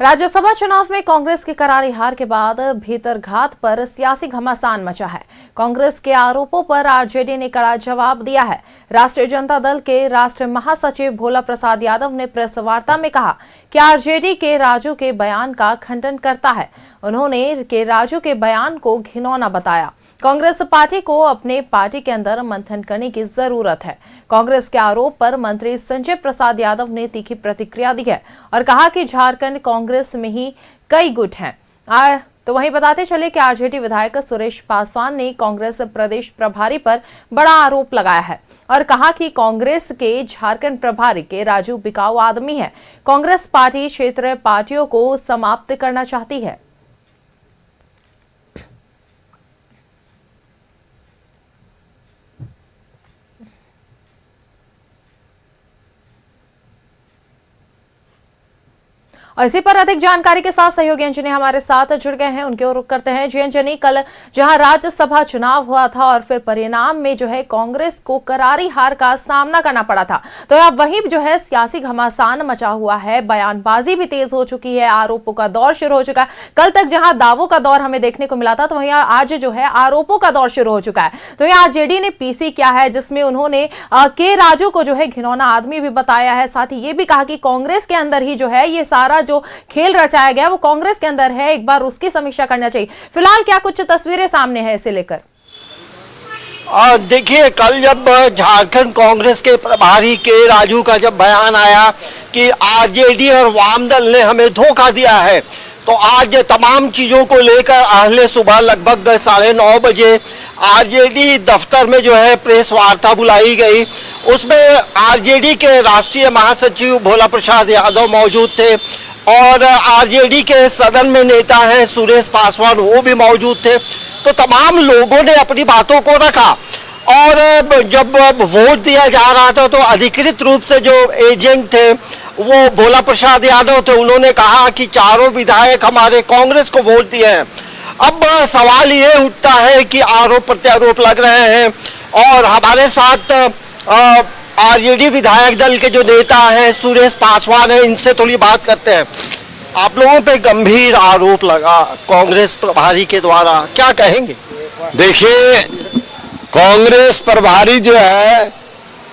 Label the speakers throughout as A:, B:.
A: राज्यसभा चुनाव में कांग्रेस की करारी हार के बाद भीतरघात पर सियासी घमासान मचा है। कांग्रेस के आरोपों पर आरजेडी ने कड़ा जवाब दिया है। राष्ट्रीय जनता दल के राष्ट्रीय महासचिव भोला प्रसाद यादव ने प्रेस वार्ता में कहा कि आरजेडी के राजू के बयान का खंडन करता है। उन्होंने के राजू के बयान को घिनौना बताया। कांग्रेस पार्टी को अपने पार्टी के अंदर मंथन करने की जरूरत है। कांग्रेस के आरोप पर मंत्री संजय प्रसाद यादव ने तीखी प्रतिक्रिया दी है और कहा कि झारखंड कांग्रेस में ही कई गुट हैं। तो वहीं बताते चले कि आरजेडी विधायक सुरेश पासवान ने कांग्रेस प्रदेश प्रभारी पर बड़ा आरोप लगाया है और कहा कि कांग्रेस के झारखंड प्रभारी के राजू बिकाऊ आदमी है। कांग्रेस पार्टी क्षेत्रीय पार्टियों को समाप्त करना चाहती है। और इसी पर अधिक जानकारी के साथ सहयोगी अंजनी हमारे साथ जुड़ गए हैं, उनके ओर रुख करते हैं। जी अंजनी, कल जहां राज्यसभा चुनाव हुआ था और फिर परिणाम में जो है कांग्रेस को करारी हार का सामना करना पड़ा था, तो अब वहीं जो है सियासी घमासान मचा हुआ है, बयानबाजी भी तेज हो चुकी है, आरोपों का दौर शुरू हो चुका है। कल तक जहां दावों का दौर हमें देखने को मिला था, तो वहीं आज जो है आरोपों का दौर शुरू हो चुका है। तो यहाँ आरजेडी ने पीसी किया है, जिसमें उन्होंने के राजू को जो है घिनौना आदमी भी बताया है। साथ ही ये भी कहा कि कांग्रेस के अंदर ही जो है ये सारा जो खेल रचाया गया वो कांग्रेस के अंदर है, एक बार उसकी समीक्षा करना चाहिए। फिलहाल क्या कुछ तस्वीरें सामने है इसे लेकर?
B: देखिए, कल जब झारखंड कांग्रेस के प्रभारी के राजू का जब बयान आया कि आरजेडी और वाम दल ने हमें धोखा दिया है, तो आज तमाम चीज़ों को लेकर अहले सुबह लगभग 9:30 बजे आरजेडी दफ्तर में जो है प्रेस वार्ता बुलाई गई। उसमें आरजेडी के राष्ट्रीय महासचिव भोला प्रसाद यादव मौजूद थे और आरजेडी के सदन में नेता हैं सुरेश पासवान, वो भी मौजूद थे। तो तमाम लोगों ने अपनी बातों को रखा और जब वोट दिया जा रहा था तो अधिकृत रूप से जो एजेंट थे वो भोला प्रसाद यादव थे। उन्होंने कहा कि चारों विधायक हमारे कांग्रेस को वोट दिए हैं। अब सवाल ये उठता है कि आरोप प्रत्यारोप लग रहे हैं और हमारे साथ आरजेडी विधायक दल के जो नेता हैं सुरेश पासवान है, इनसे थोड़ी बात करते हैं। आप लोगों पे गंभीर आरोप लगा कांग्रेस प्रभारी के द्वारा, क्या कहेंगे?
C: देखिए, कांग्रेस प्रभारी जो है,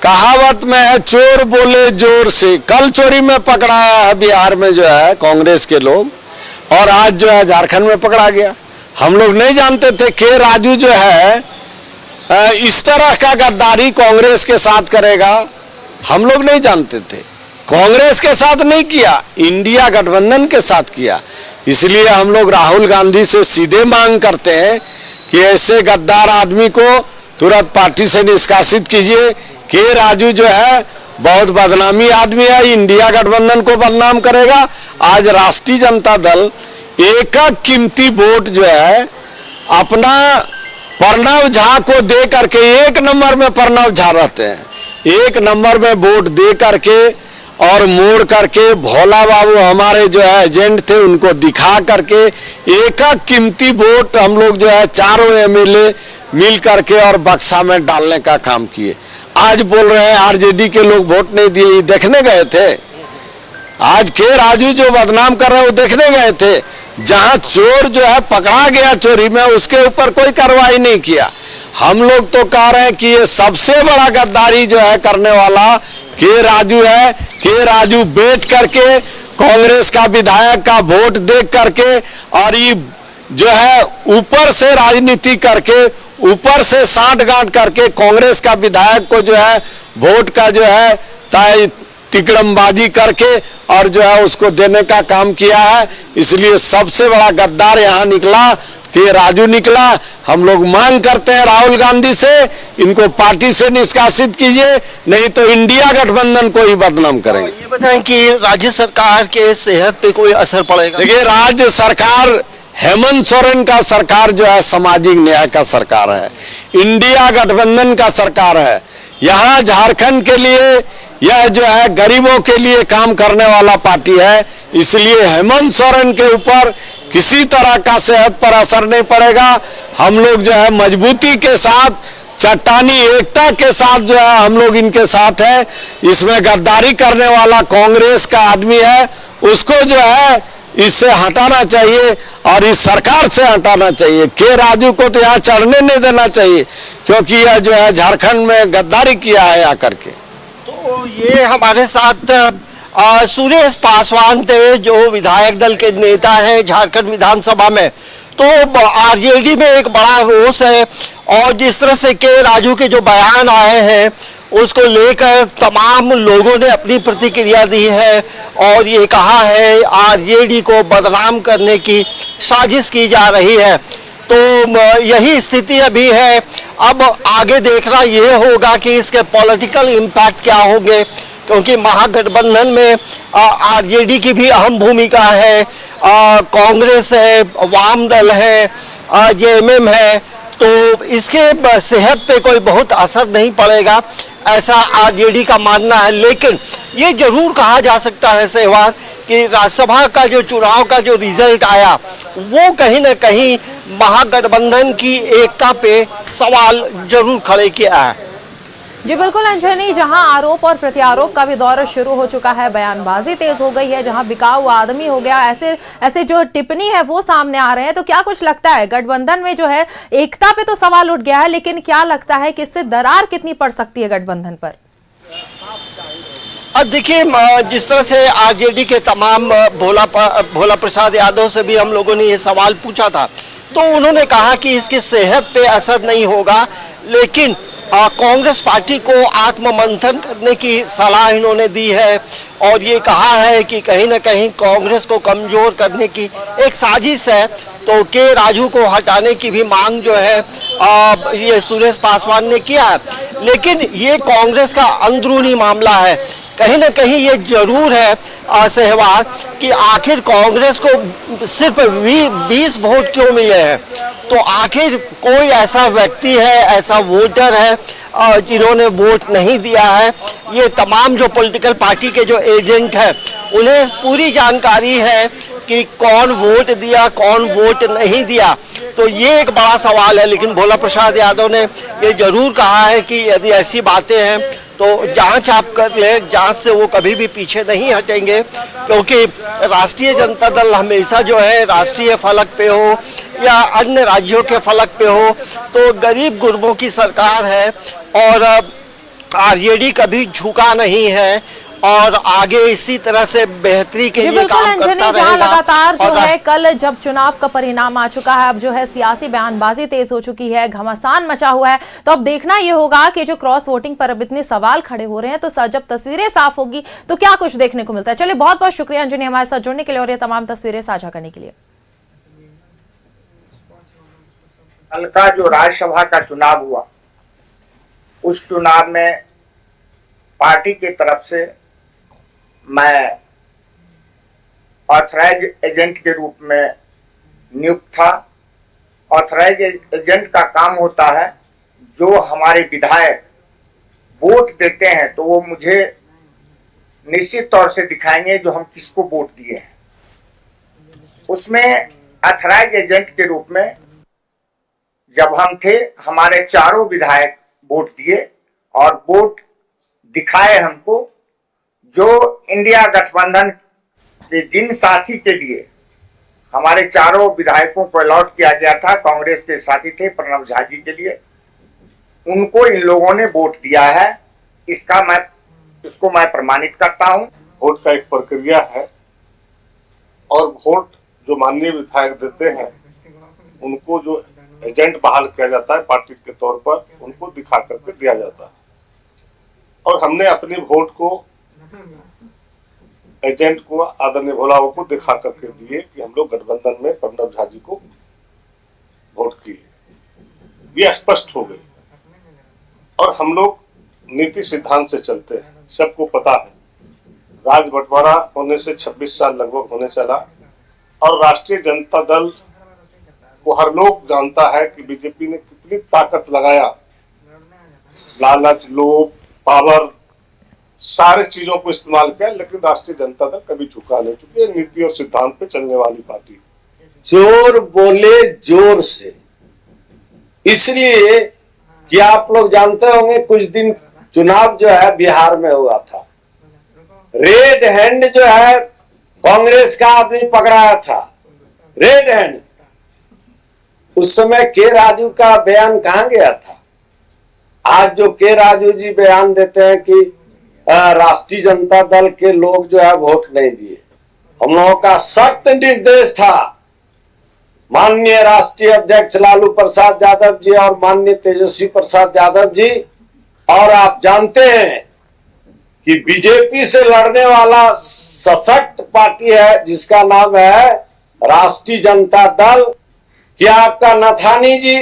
C: कहावत में है चोर बोले जोर से। कल चोरी में पकड़ाया है बिहार में जो है कांग्रेस के लोग, और आज जो है झारखंड में पकड़ा गया। हम लोग नहीं जानते थे कि राजू जो है इस तरह का गद्दारी कांग्रेस के साथ करेगा। हम लोग नहीं जानते थे। कांग्रेस के साथ नहीं किया, इंडिया गठबंधन के साथ किया। इसलिए हम लोग राहुल गांधी से सीधे मांग करते हैं कि ऐसे गद्दार आदमी को तुरंत पार्टी से निष्कासित कीजिए। के राजू जो है बहुत बदनामी आदमी है, इंडिया गठबंधन को बदनाम करेगा। आज राष्ट्रीय जनता दल एक कीमती वोट जो है अपना प्रणव झा को दे करके, 1 नंबर में प्रणव झा रहते हैं, 1 नंबर में वोट दे करके और मोड़ करके भोला बाबू हमारे जो है एजेंट थे उनको दिखा करके एक कीमती वोट हम लोग जो है चारों एमएलए मिल करके और बक्सा में डालने का काम किए। आज बोल रहे हैं आरजेडी के लोग वोट नहीं दिए, देखने गए थे। आज के राजू जो बदनाम कर रहे हैं वो देखने गए थे। जहां चोर जो है पकड़ा गया चोरी में, उसके ऊपर कोई कार्रवाई नहीं किया। हम लोग तो कह रहे हैं कि ये सबसे बड़ा गद्दारी जो है करने वाला के राजू है। के राजू बैठ करके कांग्रेस का विधायक का वोट देख करके और ये जो है ऊपर से राजनीति करके, ऊपर से साठ-गांठ करके कांग्रेस का विधायक को जो है वोट का जो है तिकड़मबाजी करके और जो है उसको देने का काम किया है। इसलिए सबसे बड़ा गद्दार यहाँ निकला कि राजू निकला। हम लोग मांग करते हैं राहुल गांधी से, इनको पार्टी से निष्कासित कीजिए, नहीं तो इंडिया गठबंधन को ही बदनाम करेंगे।
B: ये बताएं कि राज्य सरकार के सेहत पे कोई असर पड़ेगा?
C: देखिए, राज्य सरकार हेमंत सोरेन का सरकार जो है सामाजिक न्याय का सरकार है, इंडिया गठबंधन का सरकार है। यहाँ झारखंड के लिए यह जो है गरीबों के लिए काम करने वाला पार्टी है। इसलिए हेमंत सोरेन के ऊपर किसी तरह का सेहत पर असर नहीं पड़ेगा। हम लोग जो है मजबूती के साथ, चट्टानी एकता के साथ जो है हम लोग इनके साथ हैं। इसमें गद्दारी करने वाला कांग्रेस का आदमी है, उसको जो है इससे हटाना चाहिए और इस सरकार से हटाना चाहिए। के राजू को तो यहाँ चढ़ने नहीं देना चाहिए, क्योंकि यह जो है झारखंड में गद्दारी किया है आकर के।
B: तो ये हमारे साथ सुरेश पासवान थे, जो विधायक दल के नेता हैं झारखंड विधानसभा में। तो आरजेडी में एक बड़ा रोष है और जिस तरह से के राजू के जो बयान आए हैं उसको लेकर तमाम लोगों ने अपनी प्रतिक्रिया दी है और ये कहा है आरजेडी को बदनाम करने की साजिश की जा रही है। तो यही स्थिति अभी है। अब आगे देखना ये होगा कि इसके पॉलिटिकल इम्पैक्ट क्या होंगे, क्योंकि महागठबंधन में आरजेडी की भी अहम भूमिका है, कांग्रेस है, वाम दल है, जेएमएम है। तो इसके सेहत पे कोई बहुत असर नहीं पड़ेगा, ऐसा आरजेडी का मानना है। लेकिन ये जरूर कहा जा सकता है सहवाग कि राज्यसभा का जो चुनाव का जो रिजल्ट आया वो कहीं ना कहीं महागठबंधन की एकता पे सवाल जरूर खड़े किया है।
A: जी बिल्कुल अंजनी, जहां आरोप और प्रत्यारोप का भी दौर शुरू हो चुका है, बयानबाजी तेज हो गई है, जहां बिकाऊ आदमी हो गया, ऐसे जो टिप्पणी है वो सामने आ रहे हैं। तो क्या कुछ लगता है गठबंधन में जो है एकता पे तो सवाल उठ गया है, लेकिन क्या लगता है कि इससे दरार कितनी पड़ सकती है गठबंधन पर?
B: अब देखिए, जिस तरह से आरजेडी के तमाम भोला प्रसाद यादव से भी हम लोगों ने ये सवाल पूछा था, तो उन्होंने कहा कि इसकी सेहत पे असर नहीं होगा, लेकिन कांग्रेस पार्टी को आत्ममंथन करने की सलाह इन्होंने दी है और ये कहा है कि कहीं ना कहीं कांग्रेस को कमजोर करने की एक साजिश है। तो के राजू को हटाने की भी मांग जो है ये सुरेश पासवान ने किया है। लेकिन ये कांग्रेस का अंदरूनी मामला है। कहीं ना कहीं ये जरूर है सहवाग कि आखिर कांग्रेस को सिर्फ 20 वोट क्यों मिले हैं। तो आखिर कोई ऐसा व्यक्ति है, ऐसा वोटर है जिन्होंने वोट नहीं दिया है। ये तमाम जो पॉलिटिकल पार्टी के जो एजेंट हैं उन्हें पूरी जानकारी है कि कौन वोट दिया, कौन वोट नहीं दिया। तो ये एक बड़ा सवाल है। लेकिन भोला प्रसाद यादव ने ये जरूर कहा है कि यदि ऐसी बातें हैं तो जांच आप कर ले, जांच से वो कभी भी पीछे नहीं हटेंगे, क्योंकि राष्ट्रीय जनता दल हमेशा जो है राष्ट्रीय फलक पे हो या अन्य राज्यों के फलक पे हो तो गरीब गुरबों की सरकार है और आरजेडी कभी झुका नहीं है और आगे इसी तरह से बेहतरी के लिए काम करता रहेगा।
A: लगातार जो है कल जब चुनाव का परिणाम आ चुका है, अब जो है सियासी बयानबाजी तेज हो चुकी है, घमासान मचा हुआ है। तो अब देखना ये होगा कि जो क्रॉस वोटिंग पर अब इतने सवाल खड़े हो रहे हैं, तो जब तस्वीरें साफ होगी तो क्या कुछ देखने को मिलता है। चलिए, बहुत बहुत शुक्रिया अंजनी हमारे साथ जुड़ने के लिए और ये तमाम तस्वीरें साझा करने के लिए।
D: कल का जो राज्यसभा का चुनाव हुआ, उस चुनाव में पार्टी की तरफ से मैं ऑथराइज एजेंट के रूप में नियुक्त था। ऑथराइज एजेंट का काम होता है, जो हमारे विधायक वोट देते हैं तो वो मुझे निश्चित तौर से दिखाएंगे जो हम किसको वोट दिए हैं। उसमें ऑथराइज एजेंट के रूप में जब हम थे, हमारे चारों विधायक वोट दिए और वोट दिखाए हमको, जो इंडिया गठबंधन के जिन साथी के लिए हमारे चारों विधायकों को अलॉट किया गया था, कांग्रेस के साथी थे प्रणव झा जी के लिए, उनको इन लोगों ने वोट दिया है। इसको मैं प्रमाणित करता हूं।
E: वोट का एक प्रक्रिया है और वोट जो माननीय विधायक देते हैं उनको जो एजेंट बहाल किया जाता है पार्टी के तौर पर, उनको दिखा करके दिया जाता है। और हमने अपनी वोट को एजेंट को, आदरणीय भोला को दिखा करके दिए कि हम लोग गठबंधन में प्रणव झा जी को वोट किए। ये स्पष्ट हो गई। और हम लोग नीति सिद्धांत से चलते हैं, सबको पता है। राज बंटवारा होने से 26 साल लगभग होने चला और राष्ट्रीय जनता दल को हर लोग जानता है कि बीजेपी ने कितनी ताकत लगाया, लालच, लोभ, पावर, सारे चीजों को इस्तेमाल किया, लेकिन राष्ट्रीय जनता दल कभी झुका नहीं, क्योंकि नीति और सिद्धांत पे चलने वाली पार्टी।
C: चोर बोले जोर से, इसलिए कि आप लोग जानते होंगे कुछ दिन चुनाव जो है बिहार में हुआ था। रेड हैंड जो है कांग्रेस का आदमी पकड़ाया था रेड हैंड। उस समय के राजू का बयान कहां गया था? आज जो के राजू जी बयान देते हैं कि राष्ट्रीय जनता दल के लोग जो है वोट नहीं दिए। हम लोगों का सख्त निर्देश था माननीय राष्ट्रीय अध्यक्ष लालू प्रसाद यादव जी और माननीय तेजस्वी प्रसाद यादव जी, और आप जानते हैं कि बीजेपी से लड़ने वाला सशक्त पार्टी है जिसका नाम है राष्ट्रीय जनता दल। क्या आपका नथानी जी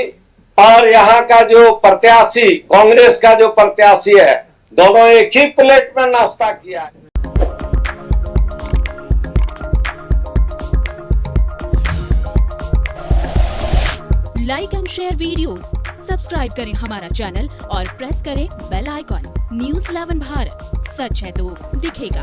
C: और यहाँ का जो प्रत्याशी कांग्रेस का जो प्रत्याशी है, दोनों एक ही प्लेट में नाश्ता किया है।
F: Like and share videos, subscribe करें हमारा चैनल और प्रेस करें बेल आइकॉन। न्यूज़ 11 भारत, सच है तो दिखेगा।